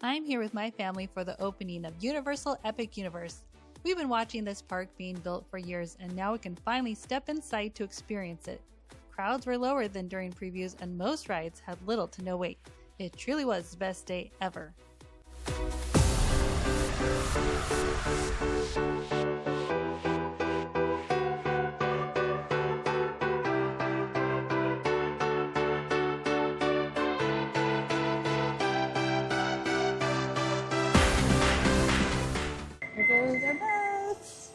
I'm here with my family for the opening of Universal Epic Universe. We've been watching this park being built for years, and now we can finally step inside to experience it. Crowds were lower than during previews, and most rides had little to no wait. It truly was the best day ever. Here goes our bus.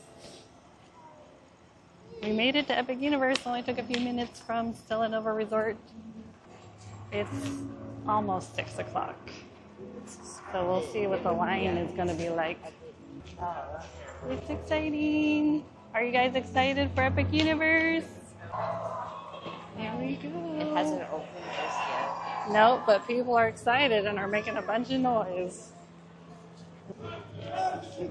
We made it to Epic Universe. Only took a few minutes from Stella Nova Resort. It's almost 6 o'clock. So we'll see what the line is going to be like. It's exciting. Are you guys excited for Epic Universe? Here we go. It hasn't opened just yet. No, but people are excited and are making a bunch of noise. Give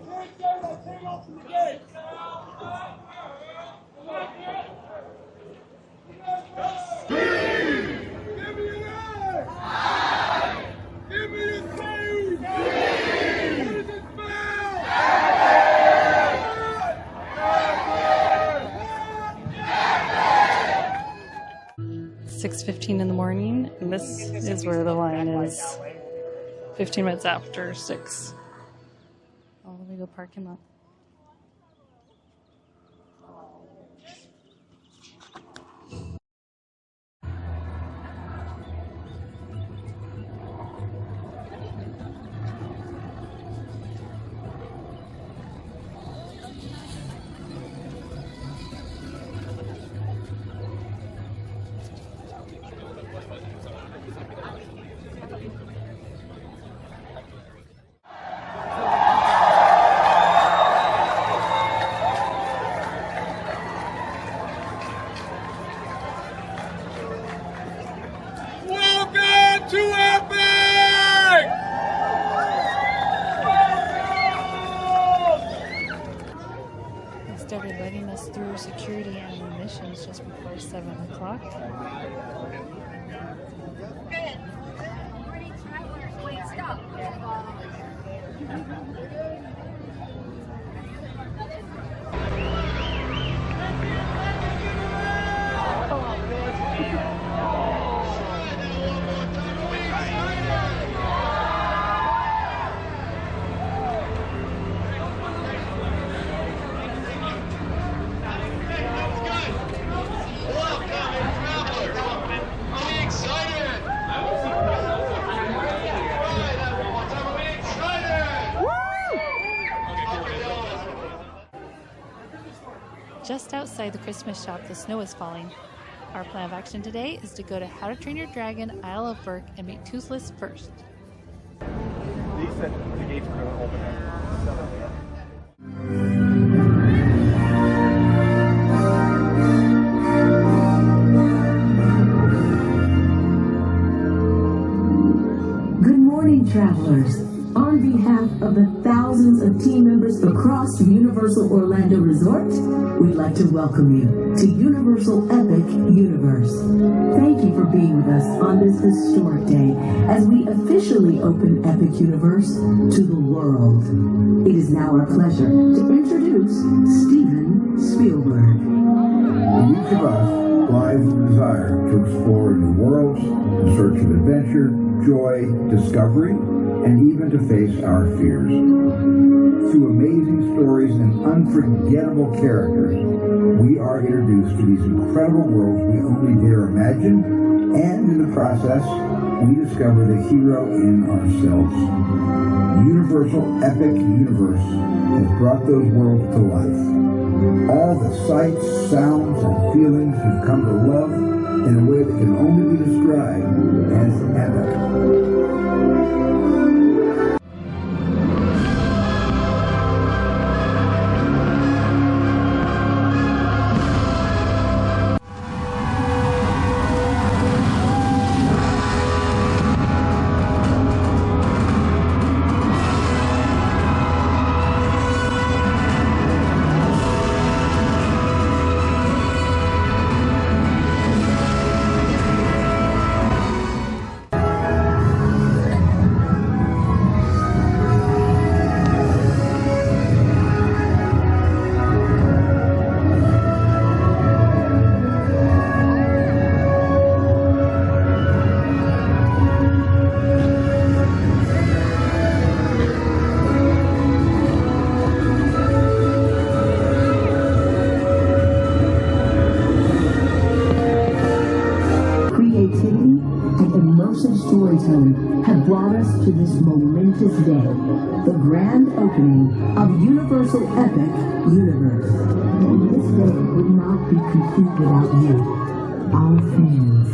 me the food! 6:15 in the morning, and this is where the line is. 15 minutes after 6. Oh, let me go parking lot. Welcome to Epic! They started letting us through security and admissions just before 7 o'clock. Good morning, travelers. Wait, stop. Just outside the Christmas shop, the snow is falling. Our plan of action today is to go to How to Train Your Dragon, Isle of Berk, and meet Toothless first. They said the gates were going to open at 7 a.m. Good morning, travelers. On behalf of the thousands of team members across the Universal Orlando Resort, we'd like to welcome you to Universal Epic Universe. Thank you for being with us on this historic day as we officially open Epic Universe to the world. It is now our pleasure to introduce Steven Spielberg. Each of us lies the desire to explore new worlds, in search of adventure, joy, discovery, and even to face our fears. Through amazing stories and unforgettable characters, we are introduced to these incredible worlds we only dare imagine, and in the process, we discover the hero in ourselves. Universal Epic Universe has brought those worlds to life. All the sights, sounds, and feelings you've come to love in a way that can only be described as epic. brought us to this momentous day, the grand opening of Universal Epic Universe. And this day would not be complete without you, our fans.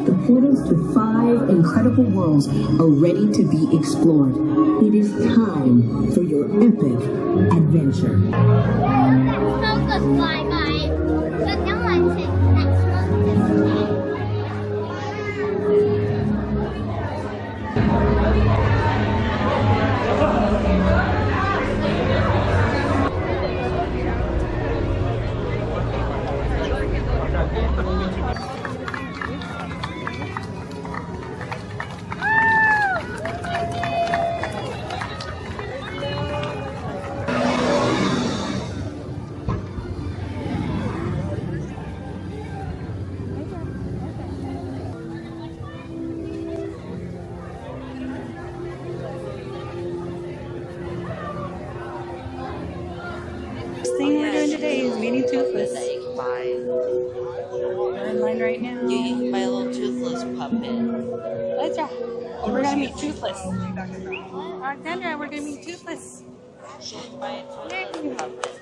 The portals to 5 incredible worlds are ready to be explored. It is time for your epic adventure. Smoke us bye-bye. But no one says that smoke this way. First thing we're doing today is meeting Toothless. That you can buy. We're in line right now. You can buy a little Toothless puppet. Let's go. We're gonna meet Toothless. Alexandra, we're gonna meet Toothless. You can buy a Toothless puppet.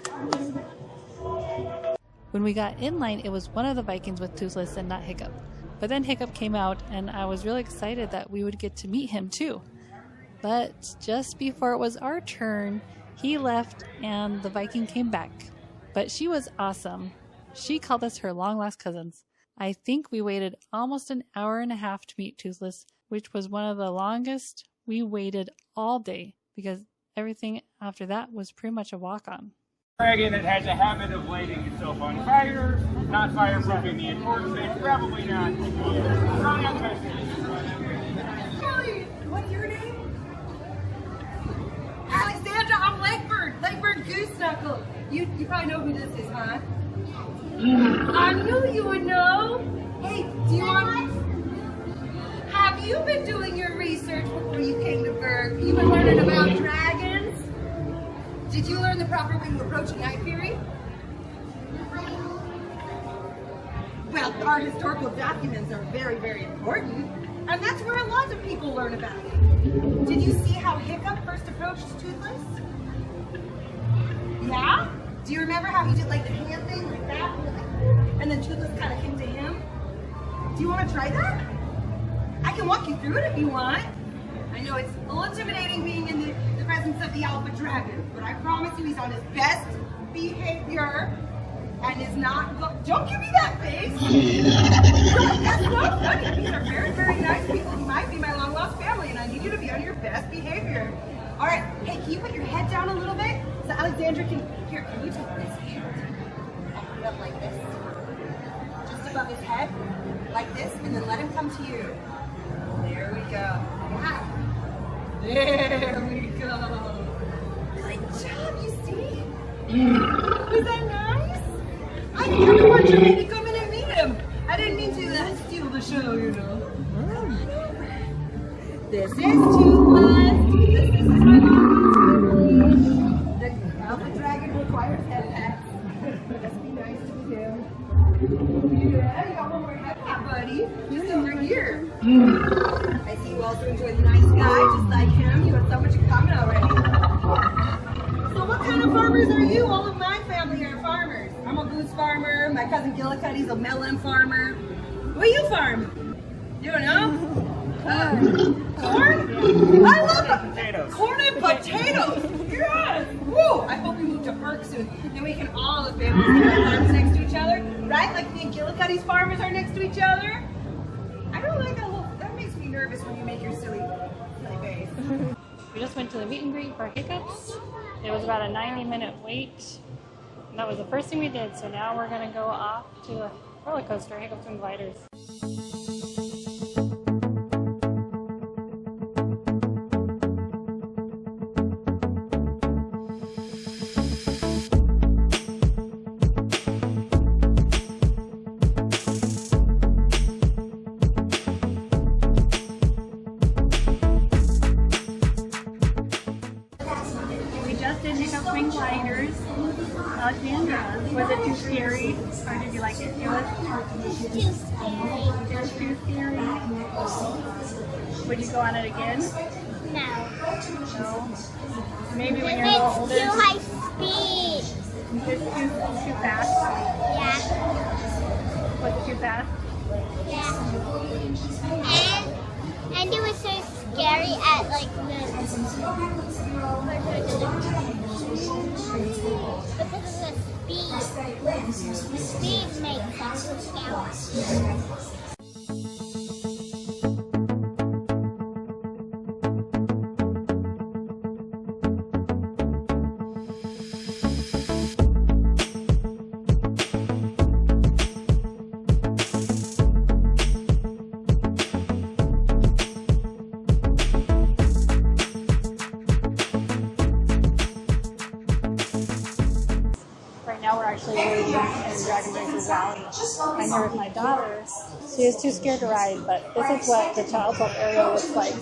When we got in line, it was one of the Vikings with Toothless and not Hiccup. But then Hiccup came out, and I was really excited that we would get to meet him too. But just before it was our turn, he left and the Viking came back. But she was awesome. She called us her long-lost cousins. I think we waited almost an hour and a half to meet Toothless, which was one of the longest we waited all day because everything after that was pretty much a walk-on. Dragon that has a habit of lighting itself on fire, not fireproofing the important thing, probably not. Probably not the best thing. What's your name? Alexandra, I'm Lakebird Goose Knuckle. You probably know who this is, huh? I knew you would know. Hey, do you want... Have you been doing your research before you came to Berg? You been learning about dragons? Did you learn the proper way to approach a night fury? Well, our historical documents are very, very important, and that's where a lot of people learn about it. Did you see how Hiccup first approached Toothless? Yeah? Do you remember how he did like the hand thing like that? And then Toothless kind of came to him? Do you want to try that? I can walk you through it if you want. I know it's a little intimidating being in the presence of the Alpha Dragon, but I promise you he's on his best behavior and is not don't give me that face! That's so funny. These are very, very nice people who might be my long-lost family, and I need you to be on your best behavior. All right, hey, can you put your head down a little bit so Alexandra can you take this hand and put it up like this? Just above his head, like this, and then let him come to you. There we go. Yeah. There we go. Good job, you see? Was that nice? I kind of want you to come in and meet him. I didn't mean to steal the show, you know. This is Toothless. This is my The Alpha Dragon requires head pats. Let's be nice to him. Yeah, you got one more head pat, buddy. Just over here. I see you also enjoy the nice guy, just like him. You have so much in common already. So what kind of farmers are you? All of my family are farmers. I'm a goose farmer. My cousin Gillicuddy's a melon farmer. What do you farm? You don't know? Corn? I love Potatoes. corn and potatoes. Yes. Woo! I hope we move to Berk soon. Then we can all the families get our farms next to each other, right? Like me and Gillicuddy's farmers are next to each other. I don't like that whole. That makes me nervous when you make your silly face. We just went to the meet and greet for Hiccups. It was about a 90-minute wait. And that was the first thing we did. So now we're going to go off to the roller coaster, Hiccups and Gliders. did you have swing gliders? Alexandra, was it too scary or did you like it? It was Too scary. it was too scary. Would you go on it again? No. No. Maybe when you're a little It's too older. high speed. It's too fast. Yeah. Was it too fast? Yeah. And it was so scary at like because of the speed. Speed makes us scary. Right now we're actually waiting in Dragon Races Valley. I'm here with my daughter. She is too scared to ride, but this is what the child club area looks like.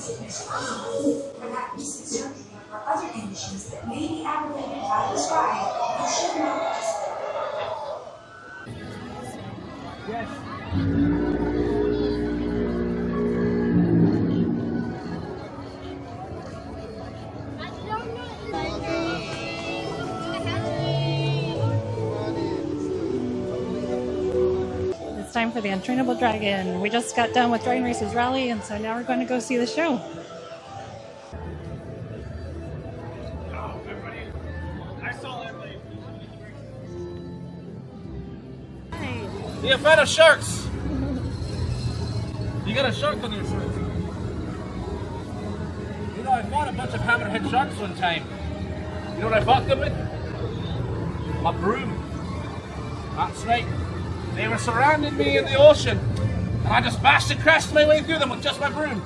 It's time for the Untrainable Dragon. We just got done with Dragon Races Rally, and so now we're going to go see the show. You a fan of sharks? You got a shark on your shirt. You know, I fought a bunch of hammerhead sharks one time. You know what I fought them with? My broom. That's right. They were surrounding me in the ocean, and I just bashed and crashed my way through them with just my broom.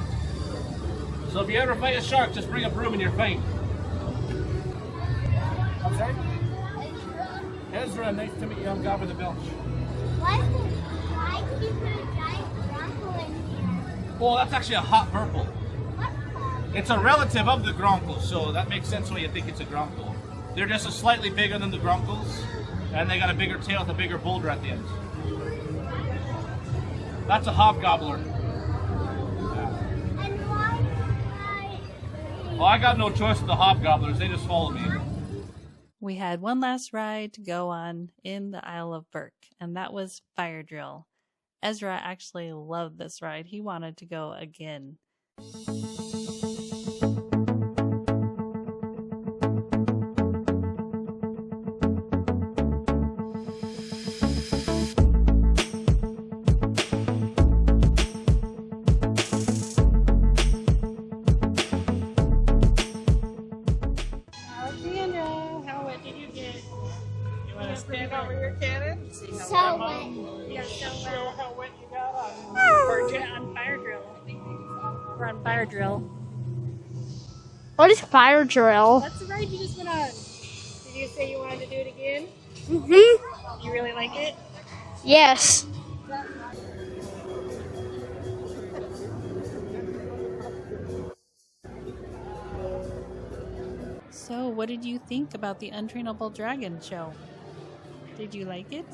So if you ever fight a shark, just bring a broom and you're fine. I'm sorry? Ezra, nice to meet you. I'm Gabba the Belch. Why did you put a giant grapple in here? Oh, that's actually a hot purple. What the? It's a relative of the gronkles, so that makes sense why you think it's a gronkle. They're just slightly bigger than the gronkles, and they got a bigger tail with a bigger boulder at the end. That's a hobgobbler. And why Well, I got no choice with the hobgobblers. They just follow me. We had one last ride to go on in the Isle of Burke, and that was Fire Drill. Ezra actually loved this ride. He wanted to go again. Alexandra, how wet did you get? You want to stand over your cannon? See how So wet. Yeah, show how wet you got on Fire Drill. We're on Fire Drill. What is fire drill? That's the ride you just went on. Did you say you wanted to do it again? Mm-hmm. You really like it? Yes. So, what did you think about the Untrainable Dragon show? Did you like it?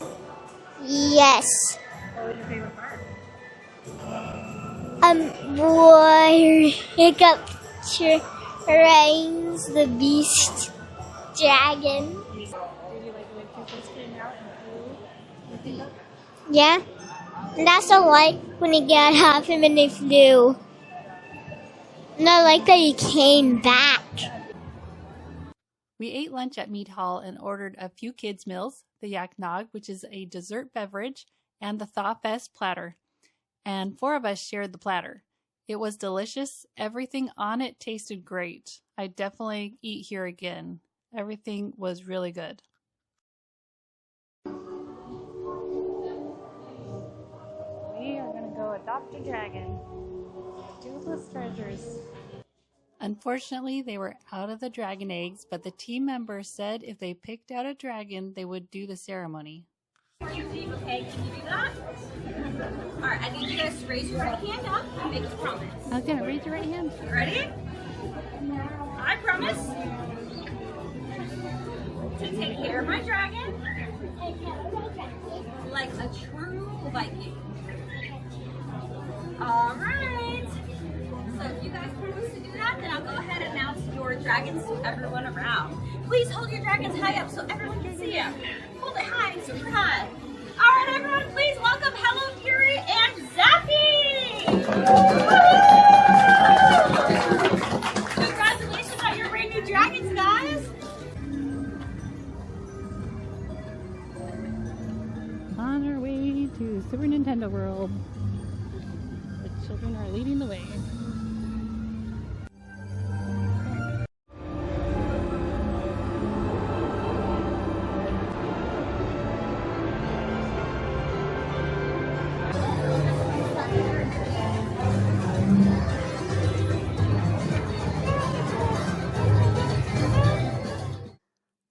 Yes. What was your favorite part? Where Hiccup trains the beast dragon. Did you like when Toothless came out and flew? Yeah. And that's I like when he got off him and they flew. And I like that he came back. We ate lunch at Meat Hall and ordered a few kids' meals, the Yak Nog, which is a dessert beverage, and the Thaw Fest platter. And 4 of us shared the platter. It was delicious. Everything on it tasted great. I'd definitely eat here again. Everything was really good. We are going to go adopt a dragon. Toothless treasures. Unfortunately, they were out of the dragon eggs, but the team members said if they picked out a dragon, they would do the ceremony. Okay, can you do that? All right, I need you guys to raise your right hand up and make a promise. Okay, raise your right hand. Ready? I promise hair my dragon like a true Viking. All right. So if you guys promise to do that, then I'll go ahead and announce your dragons to everyone around. Please hold your dragons high up so everyone can see them. Hold it high, super high. All right, everyone, please welcome Hello Fury and Zappy. Congratulations on your brand new dragons, guys. On our way to Super Nintendo World. The children are leading the way.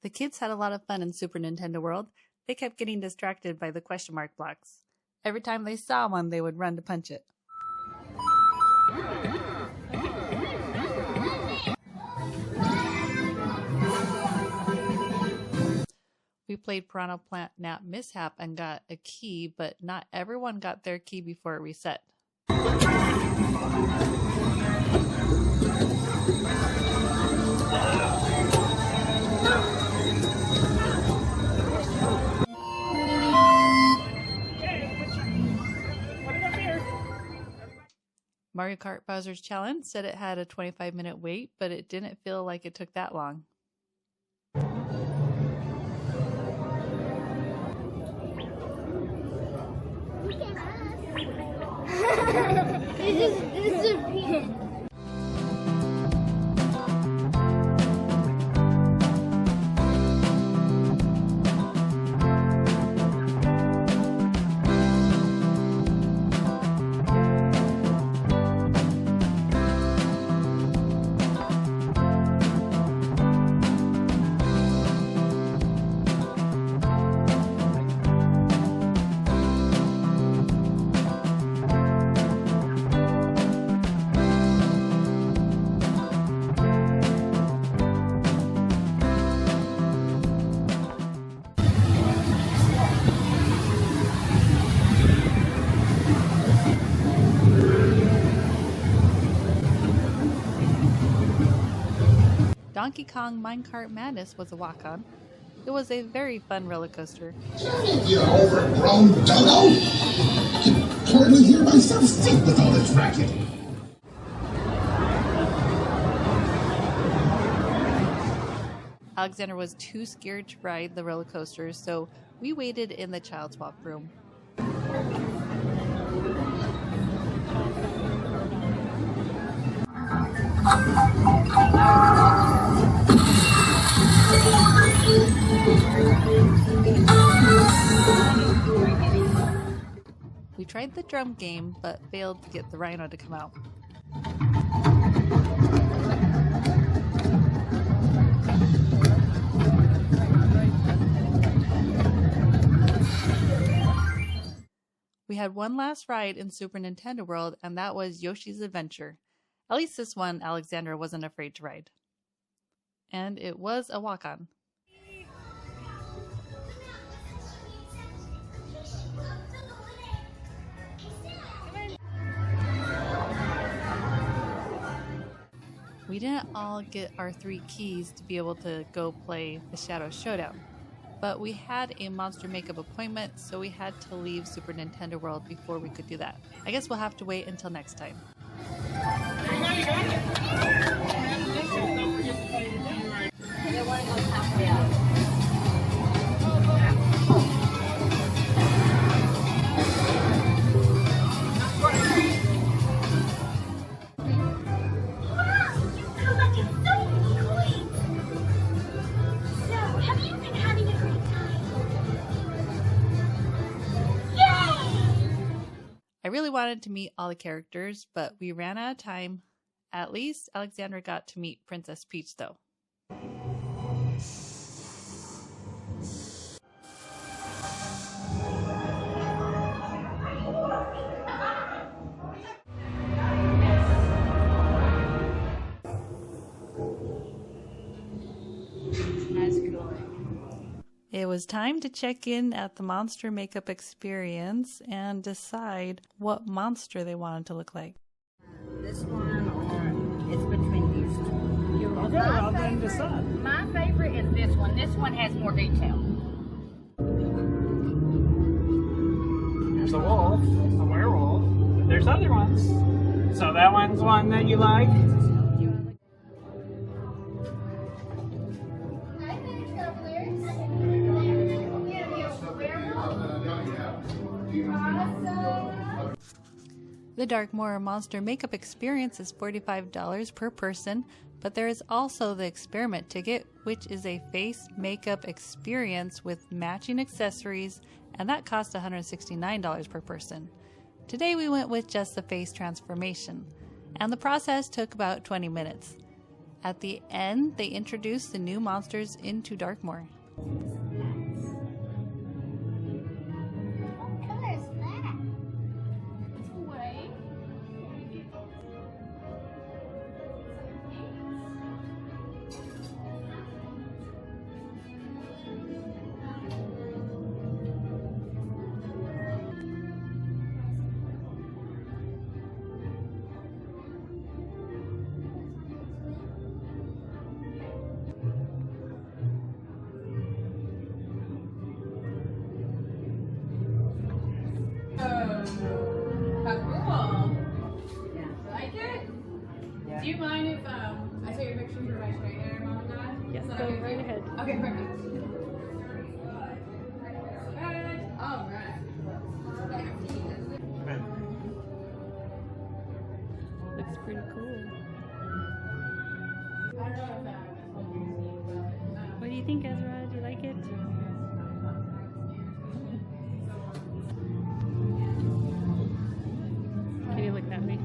The kids had a lot of fun in Super Nintendo World. They kept getting distracted by the question mark blocks. Every time they saw one, they would run to punch it. We played Piranha Plant Nap Mishap and got a key, but not everyone got their key before it reset. Mario Kart Bowser's Challenge said it had a 25-minute wait, but it didn't feel like it took that long. This is Donkey Kong Minecart Madness was a walk-on. It was a very fun roller coaster. You overgrown dodo! I can hardly hear myself think with all this racket. Alexander was too scared to ride the roller coaster, so we waited in the child swap room. We tried the drum game, but failed to get the rhino to come out. We had one last ride in Super Nintendo World, and that was Yoshi's Adventure. At least this one Alexandra wasn't afraid to ride. And it was a walk-on. We didn't all get our 3 keys to be able to go play the Shadow Showdown, but we had a monster makeup appointment, so we had to leave Super Nintendo World before we could do that. I guess we'll have to wait until next time. I really wanted to meet all the characters, but we ran out of time. At least Alexandra got to meet Princess Peach, though. That's cool. It was time to check in at the monster makeup experience and decide what monster they wanted to look like. This one, or it's between these two. Okay, well then decide. My favorite is this one. This one has more detail. There's a wolf, a werewolf. There's other ones. So that one's one that you like? The Darkmoor Monster Makeup Experience is $45 per person, but there is also the experiment ticket, which is a face makeup experience with matching accessories, and that costs $169 per person. Today we went with just the face transformation, and the process took about 20 minutes. At the end, they introduced the new monsters into Darkmoor. Do you mind if I take a picture for my trainer, Mom and Dad? Yes, go right ahead. Okay, perfect. All right. Looks pretty cool. What do you think, Ezra? Do you like it? Can you look that way?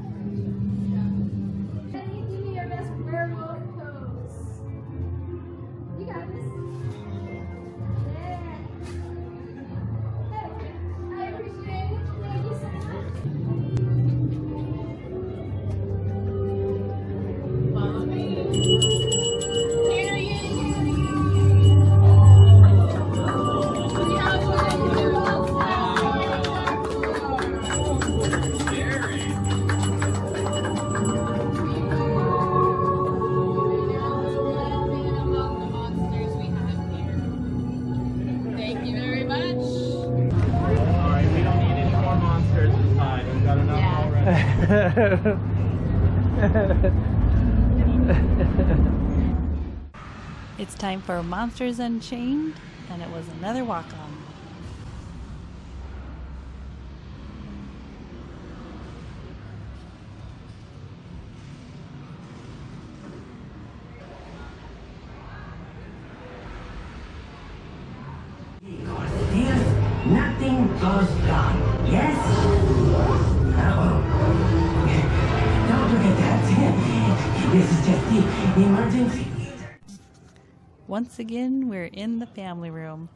It's time for Monsters Unchained, and it was another walk-on. Nothing goes wrong. Yes? Don't forget that. This is just the emergency. Once again, we're in the family room.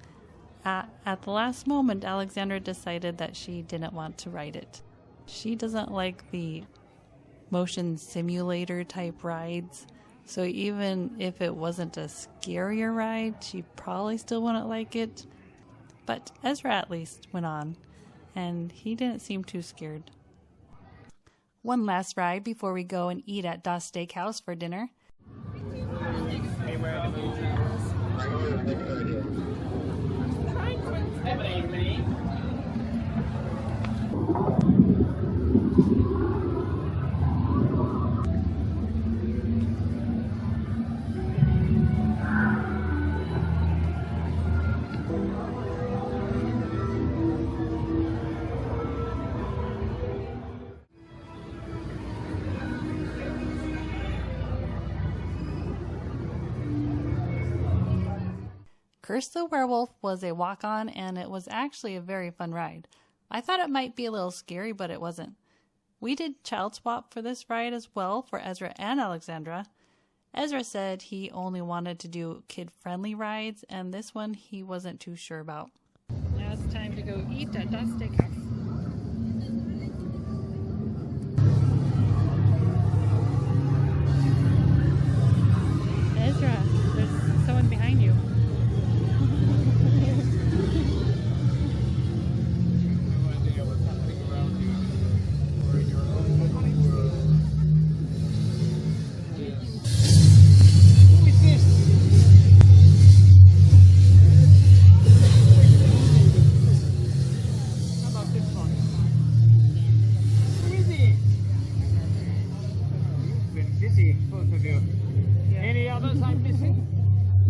At the last moment, Alexandra decided that she didn't want to ride it. She doesn't like the motion simulator type rides, so even if it wasn't a scarier ride, she probably still wouldn't like it. But Ezra at least went on, and he didn't seem too scared. One last ride before we go and eat at Das Steakhouse for dinner. Curse the Werewolf was a walk-on, and it was actually a very fun ride. I thought it might be a little scary, but it wasn't. We did child swap for this ride as well for Ezra and Alexandra. Ezra said he only wanted to do kid-friendly rides, and this one he wasn't too sure about. Now it's time to go eat at Das Steakhouse. Ezra, there's someone behind you.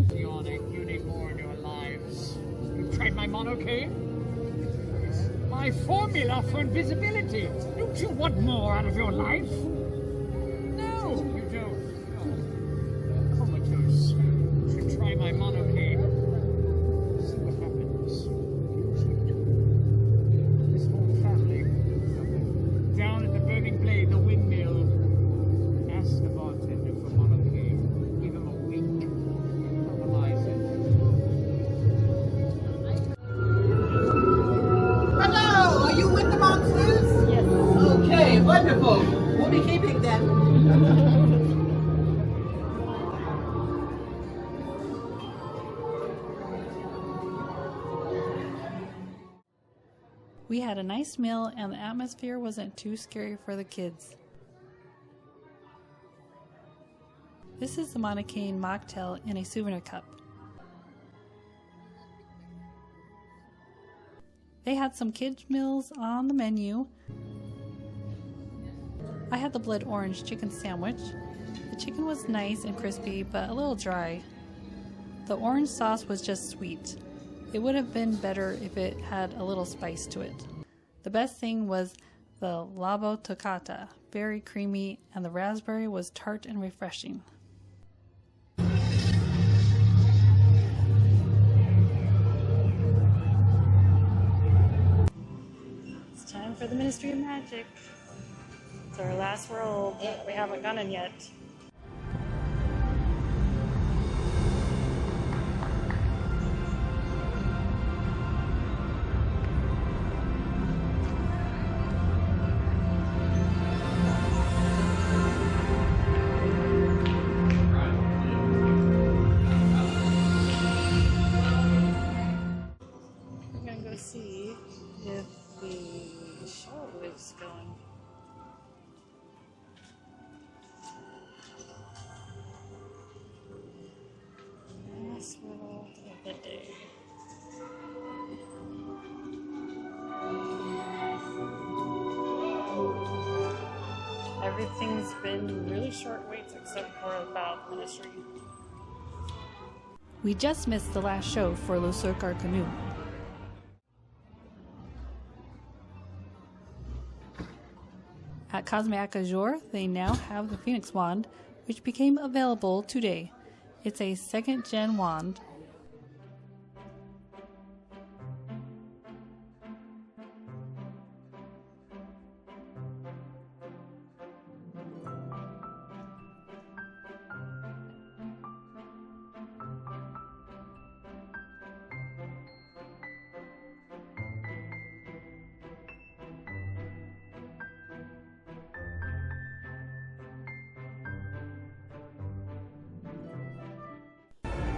Psionic, you need more in your lives. You've tried my monocane? My formula for invisibility. Don't you want more out of your life? No, you don't. No. Comatose. You should try my monocane. See what happens. This whole family, down at the Burning Blade, the windmill, ask the bartender for monocane. Give him a wink. Normalize it. Hello, are you with the monsters? Yes. Okay, wonderful. We'll be keeping them. We had a nice meal and the atmosphere wasn't too scary for the kids. This is the monocane mocktail in a souvenir cup. They had some kids' meals on the menu. I had the blood orange chicken sandwich. The chicken was nice and crispy, but a little dry. The orange sauce was just sweet. It would have been better if it had a little spice to it. The best thing was the labo toccata, very creamy, and the raspberry was tart and refreshing. It's time for the Ministry of Magic. It's our last world. We haven't gone in yet. We're gonna go see if the show is going. Last world of the day. Everything's been really short waits except for about Ministry. We just missed the last show for Le Cirque Arcanu. At Cosmic Azure, they now have the Phoenix Wand, which became available today. It's a second-gen wand.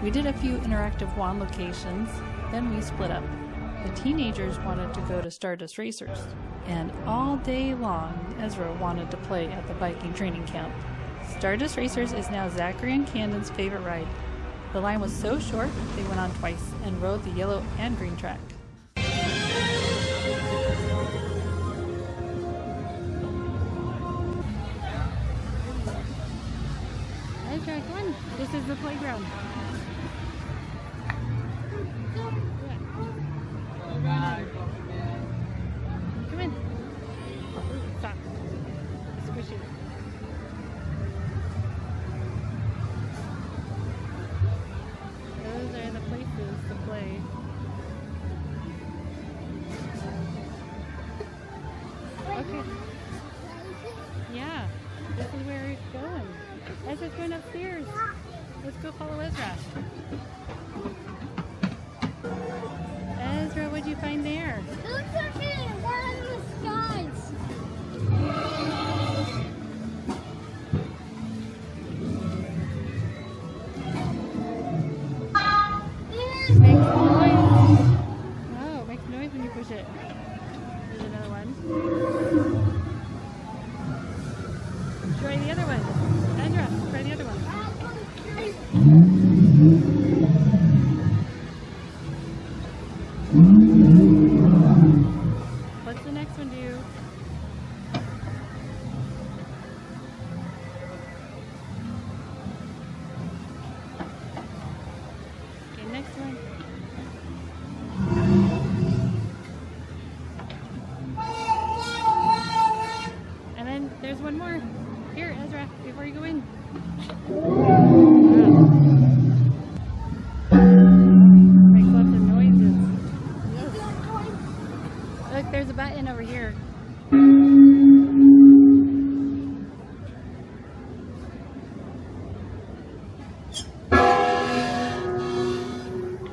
We did a few interactive wand locations, then we split up. The teenagers wanted to go to Stardust Racers, and all day long Ezra wanted to play at the Viking training camp. Stardust Racers is now Zachary and Camden's favorite ride. The line was so short, they went on twice and rode the yellow and green track. Ezra, come on. This is the playground. Come in. Stop. Squish it. Those are the places to play. Okay. Yeah, this is where it's going. Ezra's going upstairs. Let's go follow Ezra. Ezra, what'd you find there? It looks like we're in the skies. Makes noise. Oh, it makes noise when you push it. There's another one. Try the other one. Ezra, try the other one. next one. And then there's one more. Here, Ezra, before you go in. Makes lots of noises. Look, there's a button over here.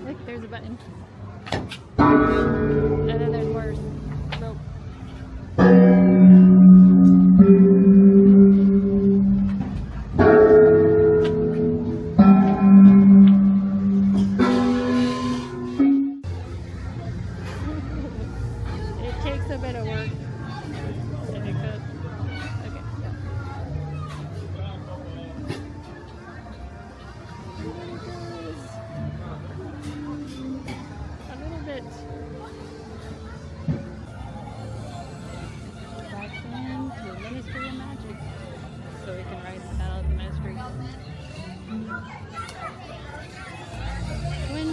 Look, there's a button. And then there's more rope. It takes a bit of work. And it goes. Okay, go. A little bit. Back into the Ministry of Magic. So we can ride the Battle of the Ministry. When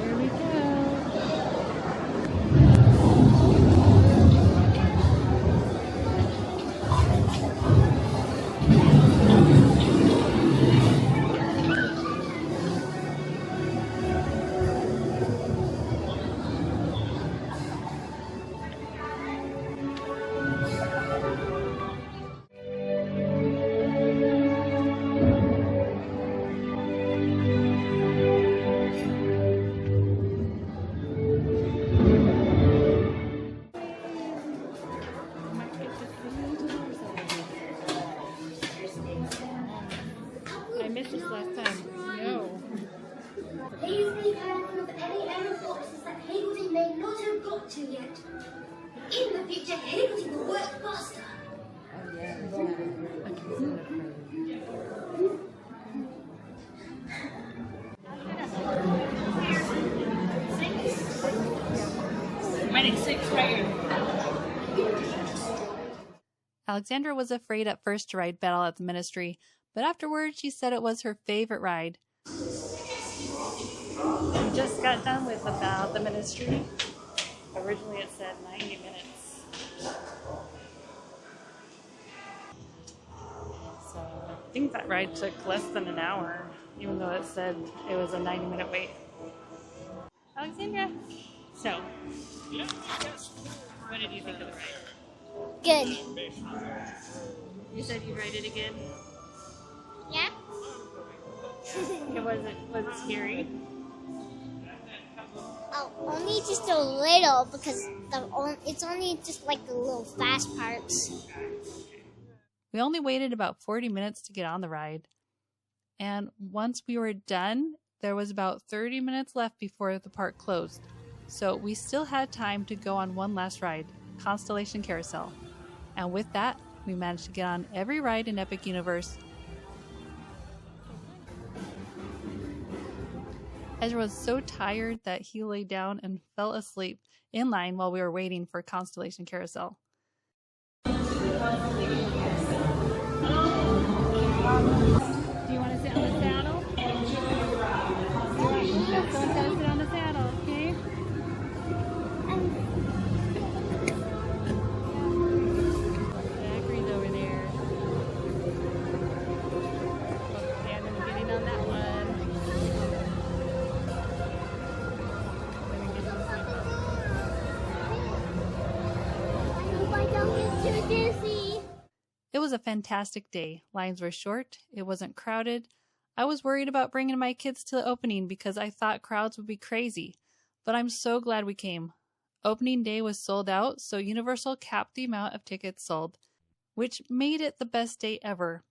here we go. I missed this last time. No. Please be careful of any error boxes that Higgledy may not have got to yet. In the future, Higgledy will work faster. Winning 6 right here. Alexandra was afraid at first to ride Battle at the Ministry, but afterwards she said it was her favorite ride. We just got done with the Battle at the Ministry. Originally it said 90 minutes. So I think that ride took less than an hour, even though it said it was a 90-minute wait. Alexandra, so what did you think of the ride? Good. You said you'd ride it again? Yeah? Was it scary? Oh, only just a little because it's only just like the little fast parts. We only waited about 40 minutes to get on the ride. And once we were done, there was about 30 minutes left before the park closed. So we still had time to go on one last ride, Constellation Carousel. And with that, we managed to get on every ride in Epic Universe. Ezra was so tired that he lay down and fell asleep in line while we were waiting for Constellation Carousel. Do you want to sit on the saddle? Someone's got to sit on the saddle, okay? Zachary's over there. And I'm getting on that one. I don't get too dizzy. It was a fantastic day. Lines were short. It wasn't crowded. I was worried about bringing my kids to the opening because I thought crowds would be crazy. But I'm so glad we came. Opening day was sold out, so Universal capped the amount of tickets sold, which made it the best day ever.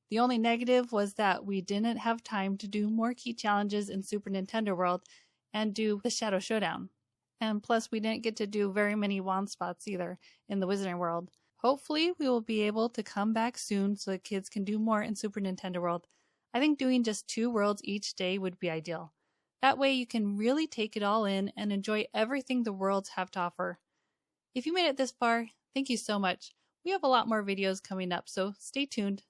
The only negative was that we didn't have time to do more key challenges in Super Nintendo World and do the Shadow Showdown. And plus, we didn't get to do very many wand spots either in the Wizarding World. Hopefully, we will be able to come back soon so the kids can do more in Super Nintendo World. I think doing just 2 worlds each day would be ideal. That way you can really take it all in and enjoy everything the worlds have to offer. If you made it this far, thank you so much. We have a lot more videos coming up, so stay tuned.